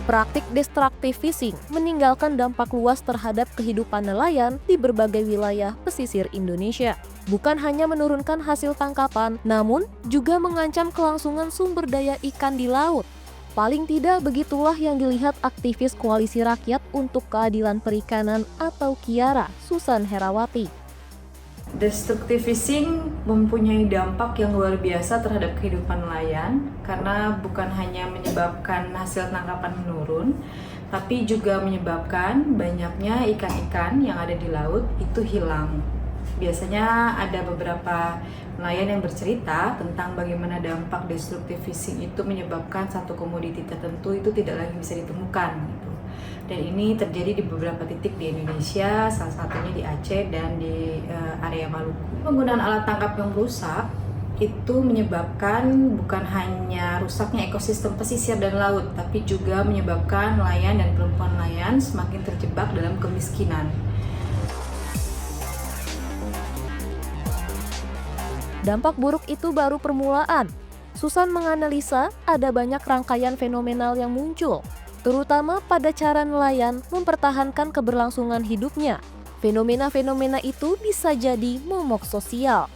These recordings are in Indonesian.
Praktik destructive fishing meninggalkan dampak luas terhadap kehidupan nelayan di berbagai wilayah pesisir Indonesia. Bukan hanya menurunkan hasil tangkapan, namun juga mengancam kelangsungan sumber daya ikan di laut. Paling tidak begitulah yang dilihat aktivis Koalisi Rakyat untuk Keadilan Perikanan atau KIARA, Susan Herawati. Destructive fishing mempunyai dampak yang luar biasa terhadap kehidupan nelayan karena bukan hanya menyebabkan hasil tangkapan menurun, tapi juga menyebabkan banyaknya ikan-ikan yang ada di laut itu hilang. Biasanya ada beberapa nelayan yang bercerita tentang bagaimana dampak destructive fishing itu menyebabkan satu komoditi tertentu itu tidak lagi bisa ditemukan gitu. Dan ini terjadi di beberapa titik di Indonesia, salah satunya di Aceh dan di area Maluku. Penggunaan alat tangkap yang rusak itu menyebabkan bukan hanya rusaknya ekosistem pesisir dan laut, tapi juga menyebabkan nelayan dan perempuan nelayan semakin terjebak dalam kemiskinan. Dampak buruk itu baru permulaan. Susan menganalisa ada banyak rangkaian fenomenal yang muncul, terutama pada cara nelayan mempertahankan keberlangsungan hidupnya. Fenomena-fenomena itu bisa jadi momok sosial.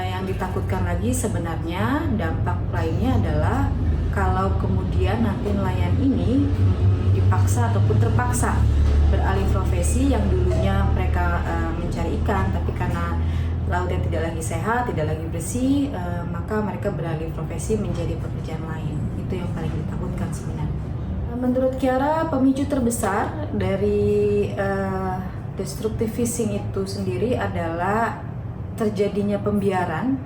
Yang ditakutkan lagi sebenarnya dampak lainnya adalah kalau kemudian nanti nelayan ini dipaksa ataupun terpaksa beralih profesi yang dulunya mereka mencari ikan, tapi karena laut yang tidak lagi sehat, tidak lagi bersih, maka mereka beralih profesi menjadi pekerjaan lain. Itu yang paling ditakutkan sebenarnya. Menurut KIARA, pemicu terbesar dari destructive fishing itu sendiri adalah terjadinya pembiaran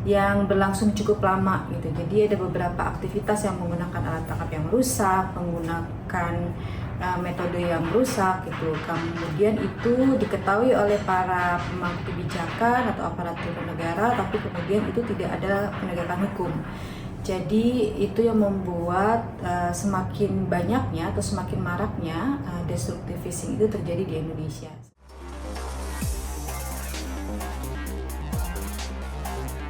yang berlangsung cukup lama gitu. Jadi ada beberapa aktivitas yang menggunakan alat tangkap yang rusak, menggunakan metode yang rusak gitu. Kemudian itu diketahui oleh para pemangku kebijakan atau aparatur negara, tapi kemudian itu tidak ada penegakan hukum. Jadi itu yang membuat semakin banyaknya atau semakin maraknya destructive fishing itu terjadi di Indonesia.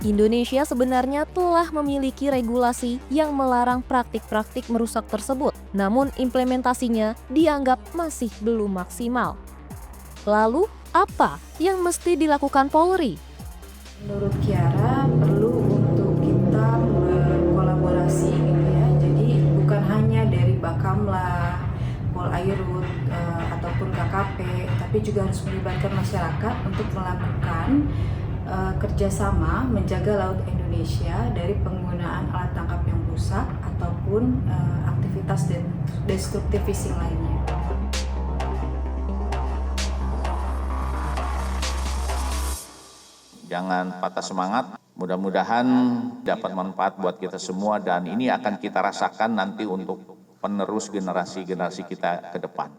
Indonesia sebenarnya telah memiliki regulasi yang melarang praktik-praktik merusak tersebut, namun implementasinya dianggap masih belum maksimal. Lalu, apa yang mesti dilakukan Polri? Menurut KIARA perlu untuk kita berkolaborasi gitu ya. Jadi bukan hanya dari Bakamla, Polairut ataupun KKP, tapi juga harus melibatkan masyarakat untuk melakukan kerjasama menjaga laut Indonesia dari penggunaan alat tangkap yang rusak ataupun aktivitas destructive fishing lainnya. Jangan patah semangat, mudah-mudahan dapat manfaat buat kita semua dan ini akan kita rasakan nanti untuk penerus generasi-generasi kita ke depan.